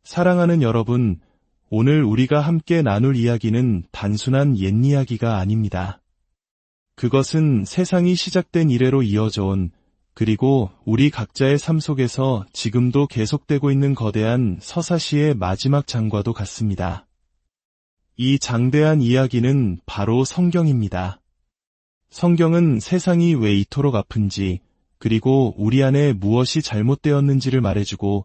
사랑하는 여러분, 오늘 우리가 함께 나눌 이야기는 단순한 옛 이야기가 아닙니다. 그것은 세상이 시작된 이래로 이어져 온, 그리고 우리 각자의 삶 속에서 지금도 계속되고 있는 거대한 서사시의 마지막 장과도 같습니다. 이 장대한 이야기는 바로 성경입니다. 성경은 세상이 왜 이토록 아픈지, 그리고 우리 안에 무엇이 잘못되었는지를 말해주고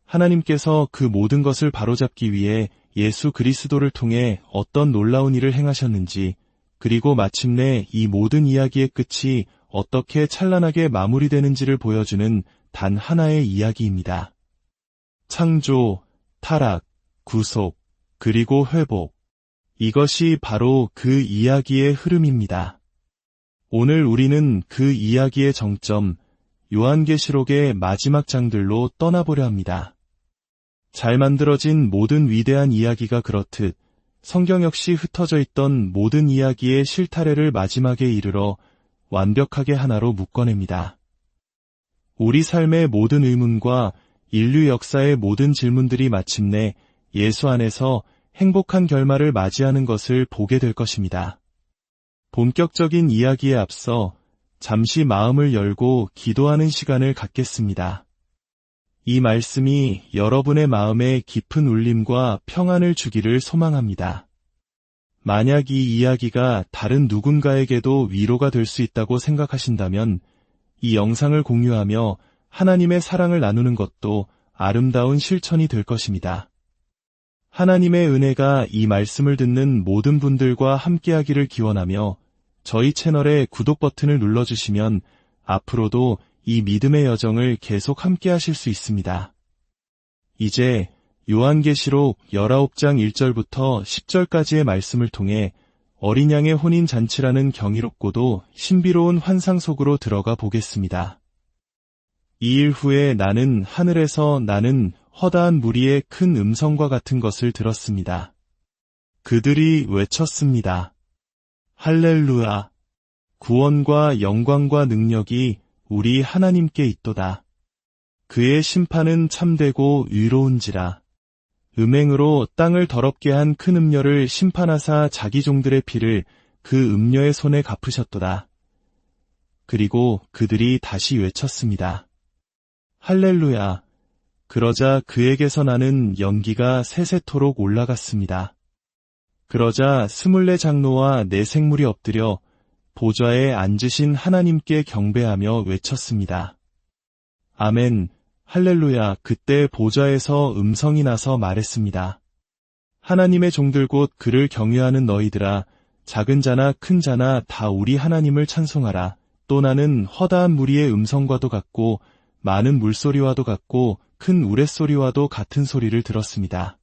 하나님께서 그 모든 것을 바로잡기 위해 예수 그리스도를 통해 어떤 놀라운 일을 행하셨는지, 그리고 마침내 이 모든 이야기의 끝이 어떻게 찬란하게 마무리되는지를 보여주는 단 하나의 이야기입니다. 창조, 타락, 구속, 그리고 회복. 이것이 바로 그 이야기의 흐름입니다. 오늘 우리는 그 이야기의 정점, 요한계시록의 마지막 장들로 떠나보려 합니다. 잘 만들어진 모든 위대한 이야기가 그렇듯 성경 역시 흩어져 있던 모든 이야기의 실타래를 마지막에 이르러 완벽하게 하나로 묶어냅니다. 우리 삶의 모든 의문과 인류 역사의 모든 질문들이 마침내 예수 안에서 행복한 결말을 맞이하는 것을 보게 될 것입니다. 본격적인 이야기에 앞서 잠시 마음을 열고 기도하는 시간을 갖겠습니다. 이 말씀이 여러분의 마음에 깊은 울림과 평안을 주기를 소망합니다. 만약 이 이야기가 다른 누군가에게도 위로가 될 수 있다고 생각하신다면 이 영상을 공유하며 하나님의 사랑을 나누는 것도 아름다운 실천이 될 것입니다. 하나님의 은혜가 이 말씀을 듣는 모든 분들과 함께하기를 기원하며 저희 채널의 구독 버튼을 눌러주시면 앞으로도 이 믿음의 여정을 계속 함께하실 수 있습니다. 이제 요한계시록 19장 1절부터 10절까지의 말씀을 통해 어린 양의 혼인잔치라는 경이롭고도 신비로운 환상 속으로 들어가 보겠습니다. 이 일 후에 나는 하늘에서 나는 허다한 무리의 큰 음성과 같은 것을 들었습니다. 그들이 외쳤습니다. 할렐루야! 구원과 영광과 능력이 우리 하나님께 있도다. 그의 심판은 참되고 의로운지라. 음행으로 땅을 더럽게 한 큰 음녀를 심판하사 자기 종들의 피를 그 음녀의 손에 갚으셨도다. 그리고 그들이 다시 외쳤습니다. 할렐루야! 그러자 그에게서 나는 연기가 세세토록 올라갔습니다. 그러자 24 장로와 4 생물이 엎드려 보좌에 앉으신 하나님께 경배하며 외쳤습니다. 아멘, 할렐루야. 그때 보좌에서 음성이 나서 말했습니다. 하나님의 종들 곧 그를 경외하는 너희들아, 작은 자나 큰 자나 다 우리 하나님을 찬송하라. 또 나는 허다한 무리의 음성과도 같고 많은 물소리와도 같고 큰 우레소리와도 같은 소리를 들었습니다.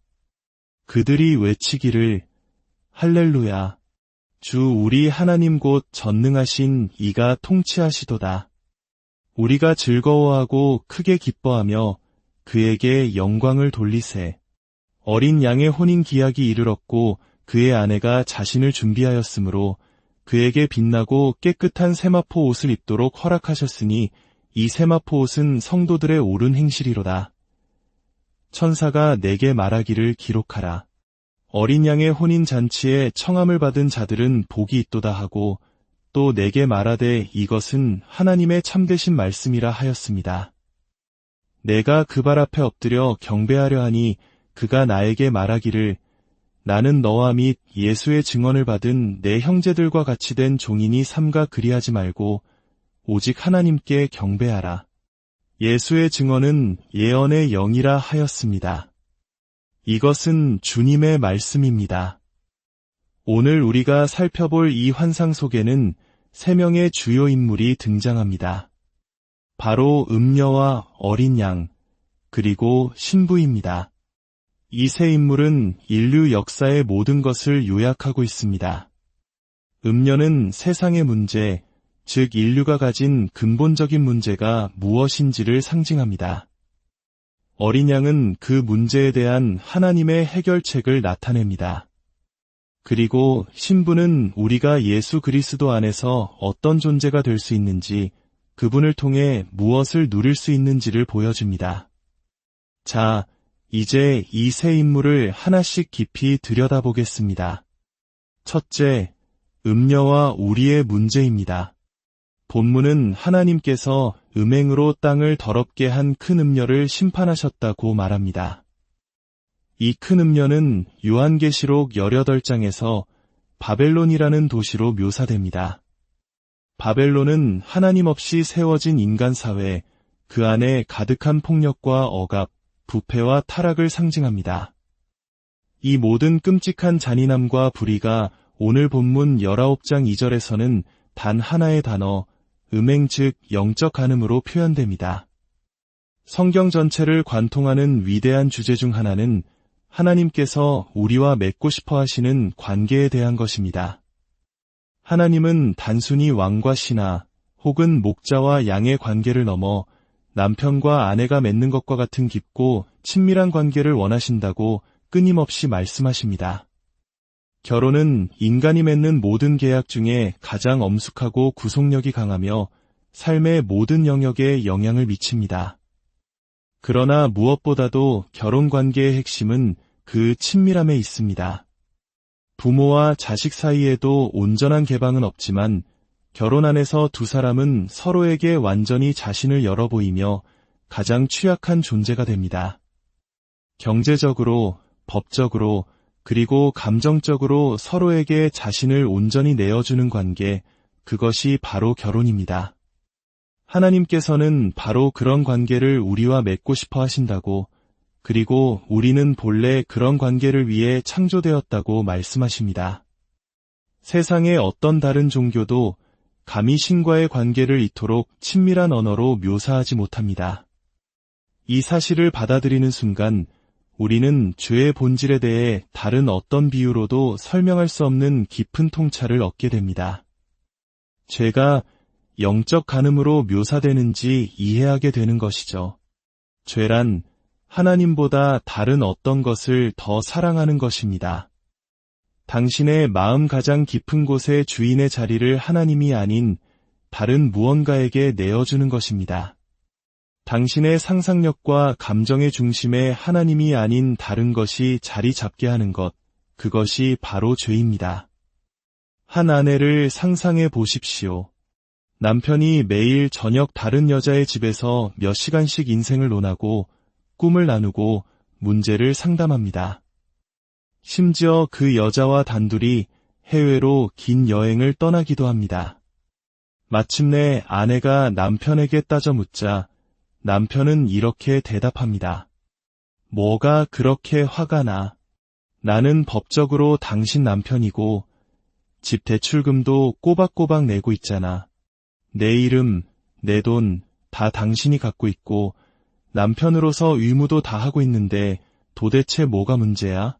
그들이 외치기를 할렐루야. 주 우리 하나님 곧 전능하신 이가 통치하시도다. 우리가 즐거워하고 크게 기뻐하며 그에게 영광을 돌리세. 어린 양의 혼인 기약이 이르렀고 그의 아내가 자신을 준비하였으므로 그에게 빛나고 깨끗한 세마포 옷을 입도록 허락하셨으니 이 세마포 옷은 성도들의 옳은 행실이로다. 천사가 내게 말하기를 기록하라. 어린 양의 혼인 잔치에 청함을 받은 자들은 복이 있도다 하고 또 내게 말하되 이것은 하나님의 참되신 말씀이라 하였습니다. 내가 그 발 앞에 엎드려 경배하려 하니 그가 나에게 말하기를 나는 너와 및 예수의 증언을 받은 내 형제들과 같이 된 종이니 삼가 그리하지 말고 오직 하나님께 경배하라. 예수의 증언은 예언의 영이라 하였습니다. 이것은 주님의 말씀입니다. 오늘 우리가 살펴볼 이 환상 속에는 3명의 주요 인물이 등장합니다. 바로 음녀와 어린 양, 그리고 신부입니다. 이 세 인물은 인류 역사의 모든 것을 요약하고 있습니다. 음녀는 세상의 문제, 즉 인류가 가진 근본적인 문제가 무엇인지를 상징합니다. 어린 양은 그 문제에 대한 하나님의 해결책을 나타냅니다. 그리고 신부는 우리가 예수 그리스도 안에서 어떤 존재가 될 수 있는지, 그분을 통해 무엇을 누릴 수 있는지를 보여줍니다. 자, 이제 이 세 인물을 하나씩 깊이 들여다보겠습니다. 첫째, 음녀와 우리의 문제입니다. 본문은 하나님께서 음행으로 땅을 더럽게 한 큰 음녀를 심판하셨다고 말합니다. 이 큰 음녀는 요한계시록 18장에서 바벨론이라는 도시로 묘사됩니다. 바벨론은 하나님 없이 세워진 인간사회, 그 안에 가득한 폭력과 억압, 부패와 타락을 상징합니다. 이 모든 끔찍한 잔인함과 불의가 오늘 본문 19장 2절에서는 단 하나의 단어, 음행 즉 영적 간음으로 표현됩니다. 성경 전체를 관통하는 위대한 주제 중 하나는 하나님께서 우리와 맺고 싶어 하시는 관계에 대한 것입니다. 하나님은 단순히 왕과 신하 혹은 목자와 양의 관계를 넘어 남편과 아내가 맺는 것과 같은 깊고 친밀한 관계를 원하신다고 끊임없이 말씀하십니다. 결혼은 인간이 맺는 모든 계약 중에 가장 엄숙하고 구속력이 강하며 삶의 모든 영역에 영향을 미칩니다. 그러나 무엇보다도 결혼 관계의 핵심은 그 친밀함에 있습니다. 부모와 자식 사이에도 온전한 개방은 없지만 결혼 안에서 두 사람은 서로에게 완전히 자신을 열어 보이며 가장 취약한 존재가 됩니다. 경제적으로, 법적으로, 그리고 감정적으로 서로에게 자신을 온전히 내어주는 관계, 그것이 바로 결혼입니다. 하나님께서는 바로 그런 관계를 우리와 맺고 싶어 하신다고, 그리고 우리는 본래 그런 관계를 위해 창조되었다고 말씀하십니다. 세상의 어떤 다른 종교도 감히 신과의 관계를 이토록 친밀한 언어로 묘사하지 못합니다. 이 사실을 받아들이는 순간 우리는 죄의 본질에 대해 다른 어떤 비유로도 설명할 수 없는 깊은 통찰을 얻게 됩니다. 죄가 영적 간음으로 묘사되는지 이해하게 되는 것이죠. 죄란 하나님보다 다른 어떤 것을 더 사랑하는 것입니다. 당신의 마음 가장 깊은 곳에 주인의 자리를 하나님이 아닌 다른 무언가에게 내어주는 것입니다. 당신의 상상력과 감정의 중심에 하나님이 아닌 다른 것이 자리 잡게 하는 것, 그것이 바로 죄입니다. 한 아내를 상상해 보십시오. 남편이 매일 저녁 다른 여자의 집에서 몇 시간씩 인생을 논하고 꿈을 나누고 문제를 상담합니다. 심지어 그 여자와 단둘이 해외로 긴 여행을 떠나기도 합니다. 마침내 아내가 남편에게 따져 묻자 남편은 이렇게 대답합니다. 뭐가 그렇게 화가 나? 나는 법적으로 당신 남편이고 집 대출금도 꼬박꼬박 내고 있잖아. 내 이름, 내 돈 다 당신이 갖고 있고 남편으로서 의무도 다 하고 있는데 도대체 뭐가 문제야?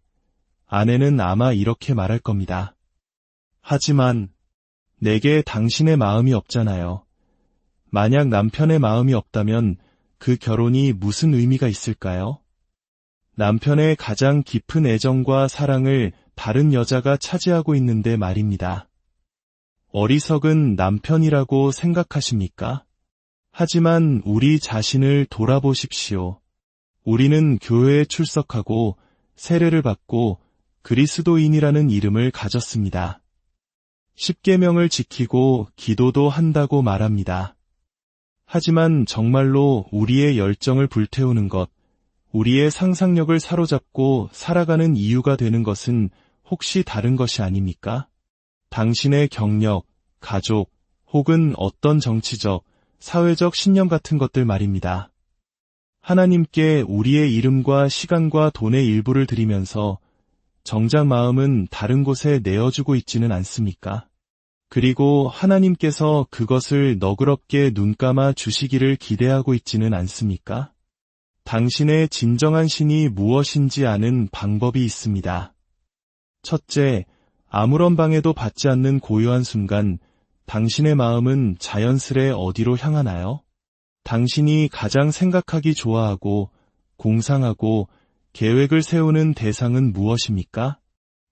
아내는 아마 이렇게 말할 겁니다. 하지만 내게 당신의 마음이 없잖아요. 만약 남편의 마음이 없다면 그 결혼이 무슨 의미가 있을까요? 남편의 가장 깊은 애정과 사랑을 다른 여자가 차지하고 있는데 말입니다. 어리석은 남편이라고 생각하십니까? 하지만 우리 자신을 돌아보십시오. 우리는 교회에 출석하고 세례를 받고 그리스도인이라는 이름을 가졌습니다. 십계명을 지키고 기도도 한다고 말합니다. 하지만 정말로 우리의 열정을 불태우는 것, 우리의 상상력을 사로잡고 살아가는 이유가 되는 것은 혹시 다른 것이 아닙니까? 당신의 경력, 가족, 혹은 어떤 정치적, 사회적 신념 같은 것들 말입니다. 하나님께 우리의 이름과 시간과 돈의 일부를 드리면서 정작 마음은 다른 곳에 내어주고 있지는 않습니까? 그리고 하나님께서 그것을 너그럽게 눈감아 주시기를 기대하고 있지는 않습니까? 당신의 진정한 신이 무엇인지 아는 방법이 있습니다. 첫째, 아무런 방해도 받지 않는 고요한 순간 당신의 마음은 자연스레 어디로 향하나요? 당신이 가장 생각하기 좋아하고 공상하고 계획을 세우는 대상은 무엇입니까?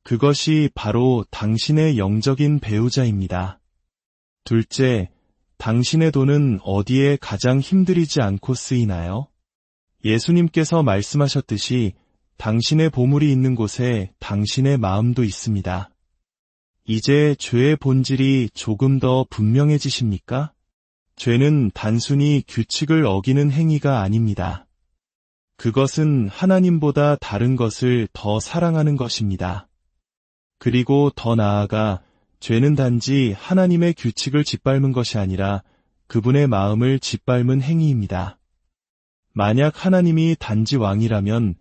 그것이 바로 당신의 영적인 배우자입니다. 둘째, 당신의 돈은 어디에 가장 힘들이지 않고 쓰이나요? 예수님께서 말씀하셨듯이 당신의 보물이 있는 곳에 당신의 마음도 있습니다. 이제 죄의 본질이 조금 더 분명해지십니까? 죄는 단순히 규칙을 어기는 행위가 아닙니다. 그것은 하나님보다 다른 것을 더 사랑하는 것입니다. 그리고 더 나아가 죄는 단지 하나님의 규칙을 짓밟은 것이 아니라 그분의 마음을 짓밟은 행위입니다. 만약 하나님이 단지 왕이라면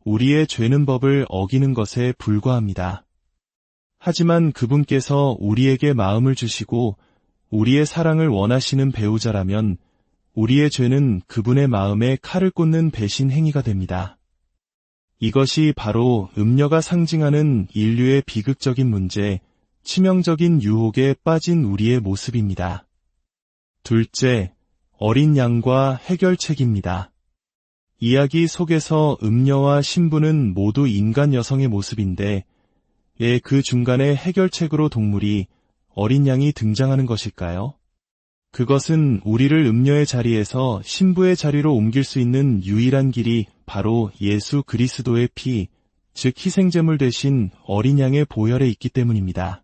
우리의 죄는 법을 어기는 것에 불과합니다. 하지만 그분께서 우리에게 마음을 주시고 우리의 사랑을 원하시는 배우자라면 우리의 죄는 그분의 마음에 칼을 꽂는 배신 행위가 됩니다. 이것이 바로 음녀가 상징하는 인류의 비극적인 문제, 치명적인 유혹에 빠진 우리의 모습입니다. 둘째, 어린 양과 해결책입니다. 이야기 속에서 음녀와 신부는 모두 인간 여성의 모습인데 왜 그 중간에 해결책으로 동물이 어린 양이 등장하는 것일까요? 그것은 우리를 음녀의 자리에서 신부의 자리로 옮길 수 있는 유일한 길이 바로 예수 그리스도의 피, 즉 희생제물 대신 어린 양의 보혈에 있기 때문입니다.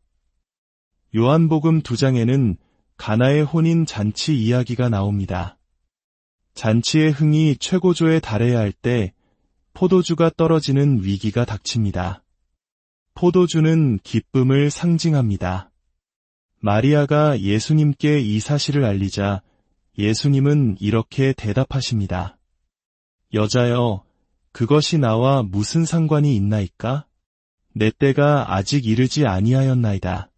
요한복음 2장에는 가나의 혼인 잔치 이야기가 나옵니다. 잔치의 흥이 최고조에 달해야 할 때 포도주가 떨어지는 위기가 닥칩니다. 포도주는 기쁨을 상징합니다. 마리아가 예수님께 이 사실을 알리자 예수님은 이렇게 대답하십니다. 여자여, 그것이 나와 무슨 상관이 있나이까? 내 때가 아직 이르지 아니하였나이다.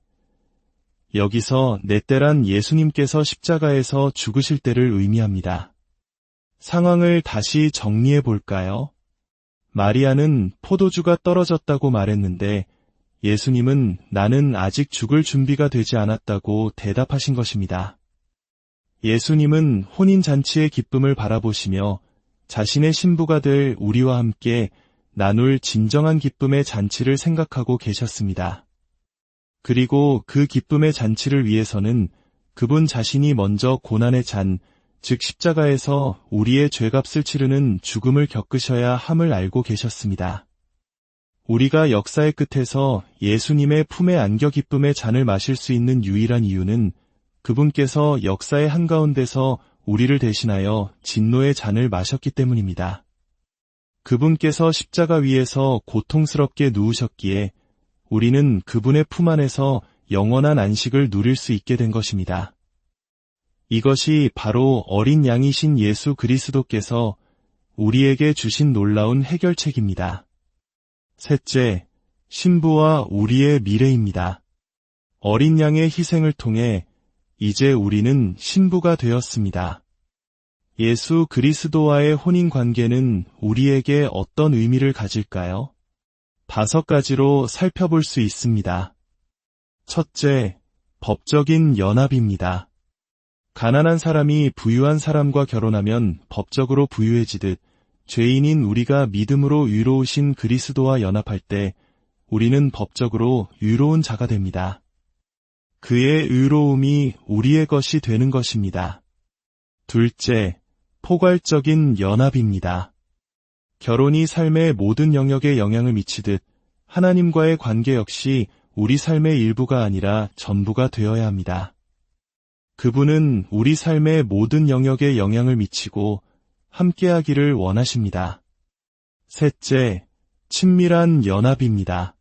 여기서 내 때란 예수님께서 십자가에서 죽으실 때를 의미합니다. 상황을 다시 정리해 볼까요? 마리아는 포도주가 떨어졌다고 말했는데 예수님은 나는 아직 죽을 준비가 되지 않았다고 대답하신 것입니다. 예수님은 혼인잔치의 기쁨을 바라보시며 자신의 신부가 될 우리와 함께 나눌 진정한 기쁨의 잔치를 생각하고 계셨습니다. 그리고 그 기쁨의 잔치를 위해서는 그분 자신이 먼저 고난의 잔, 즉 십자가에서 우리의 죄값을 치르는 죽음을 겪으셔야 함을 알고 계셨습니다. 우리가 역사의 끝에서 예수님의 품에 안겨 기쁨의 잔을 마실 수 있는 유일한 이유는 그분께서 역사의 한가운데서 우리를 대신하여 진노의 잔을 마셨기 때문입니다. 그분께서 십자가 위에서 고통스럽게 누우셨기에 우리는 그분의 품 안에서 영원한 안식을 누릴 수 있게 된 것입니다. 이것이 바로 어린 양이신 예수 그리스도께서 우리에게 주신 놀라운 해결책입니다. 셋째, 신부와 우리의 미래입니다. 어린 양의 희생을 통해 이제 우리는 신부가 되었습니다. 예수 그리스도와의 혼인 관계는 우리에게 어떤 의미를 가질까요? 5가지로 살펴볼 수 있습니다. 첫째, 법적인 연합입니다. 가난한 사람이 부유한 사람과 결혼하면 법적으로 부유해지듯 죄인인 우리가 믿음으로 의로우신 그리스도와 연합할 때 우리는 법적으로 의로운 자가 됩니다. 그의 의로움이 우리의 것이 되는 것입니다. 둘째, 포괄적인 연합입니다. 결혼이 삶의 모든 영역에 영향을 미치듯 하나님과의 관계 역시 우리 삶의 일부가 아니라 전부가 되어야 합니다. 그분은 우리 삶의 모든 영역에 영향을 미치고 함께하기를 원하십니다. 셋째, 친밀한 연합입니다.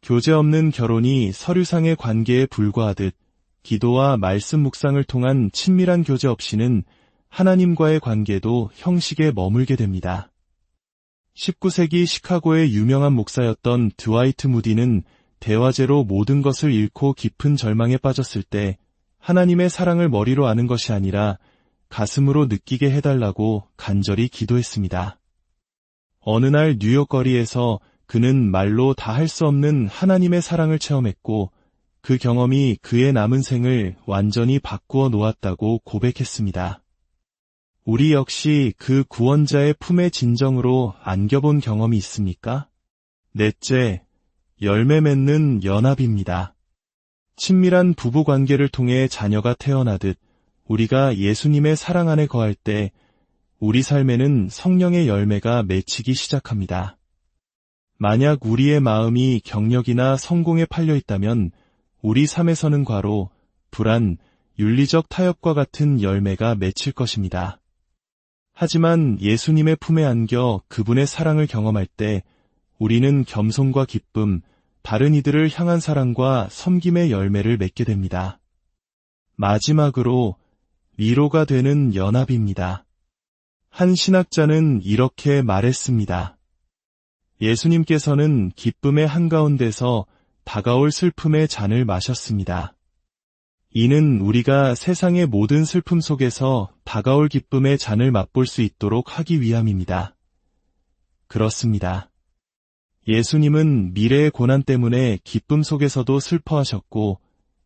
교제 없는 결혼이 서류상의 관계에 불과하듯 기도와 말씀 묵상을 통한 친밀한 교제 없이는 하나님과의 관계도 형식에 머물게 됩니다. 19세기 시카고의 유명한 목사였던 드와이트 무디는 대화제로 모든 것을 잃고 깊은 절망에 빠졌을 때 하나님의 사랑을 머리로 아는 것이 아니라 가슴으로 느끼게 해달라고 간절히 기도했습니다. 어느 날 뉴욕 거리에서 그는 말로 다 할 수 없는 하나님의 사랑을 체험했고 그 경험이 그의 남은 생을 완전히 바꾸어 놓았다고 고백했습니다. 우리 역시 그 구원자의 품의 진정으로 안겨본 경험이 있습니까? 넷째, 열매 맺는 연합입니다. 친밀한 부부관계를 통해 자녀가 태어나듯 우리가 예수님의 사랑 안에 거할 때 우리 삶에는 성령의 열매가 맺히기 시작합니다. 만약 우리의 마음이 경력이나 성공에 팔려 있다면 우리 삶에서는 과로, 불안, 윤리적 타협과 같은 열매가 맺힐 것입니다. 하지만 예수님의 품에 안겨 그분의 사랑을 경험할 때 우리는 겸손과 기쁨, 다른 이들을 향한 사랑과 섬김의 열매를 맺게 됩니다. 마지막으로 위로가 되는 연합입니다. 한 신학자는 이렇게 말했습니다. 예수님께서는 기쁨의 한가운데서 다가올 슬픔의 잔을 마셨습니다. 이는 우리가 세상의 모든 슬픔 속에서 다가올 기쁨의 잔을 맛볼 수 있도록 하기 위함입니다. 그렇습니다. 예수님은 미래의 고난 때문에 기쁨 속에서도 슬퍼하셨고,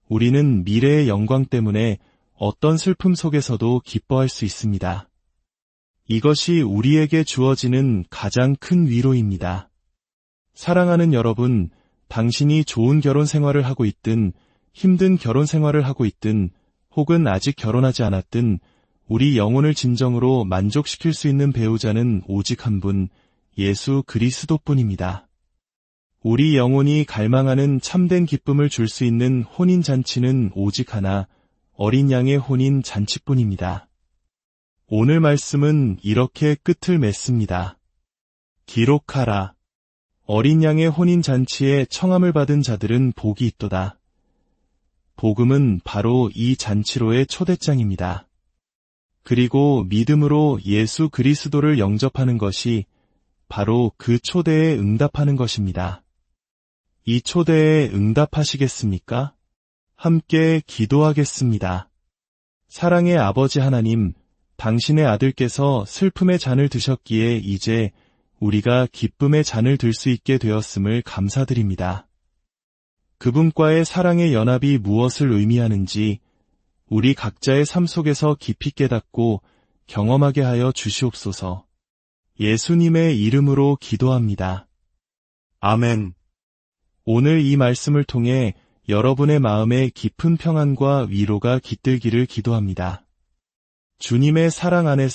우리는 미래의 영광 때문에 어떤 슬픔 속에서도 기뻐할 수 있습니다. 이것이 우리에게 주어지는 가장 큰 위로입니다. 사랑하는 여러분, 당신이 좋은 결혼 생활을 하고 있든, 힘든 결혼 생활을 하고 있든, 혹은 아직 결혼하지 않았든, 우리 영혼을 진정으로 만족시킬 수 있는 배우자는 오직 한 분, 예수 그리스도뿐입니다. 우리 영혼이 갈망하는 참된 기쁨을 줄 수 있는 혼인잔치는 오직 하나, 어린 양의 혼인잔치뿐입니다. 오늘 말씀은 이렇게 끝을 맺습니다. 기록하라. 어린 양의 혼인잔치에 청함을 받은 자들은 복이 있도다. 복음은 바로 이 잔치로의 초대장입니다. 그리고 믿음으로 예수 그리스도를 영접하는 것이 바로 그 초대에 응답하는 것입니다. 이 초대에 응답하시겠습니까? 함께 기도하겠습니다. 사랑의 아버지 하나님, 당신의 아들께서 슬픔의 잔을 드셨기에 이제 우리가 기쁨의 잔을 들 수 있게 되었음을 감사드립니다. 그분과의 사랑의 연합이 무엇을 의미하는지 우리 각자의 삶 속에서 깊이 깨닫고 경험하게 하여 주시옵소서. 예수님의 이름으로 기도합니다. 아멘. 오늘 이 말씀을 통해 여러분의 마음에 깊은 평안과 위로가 깃들기를 기도합니다. 주님의 사랑 안에서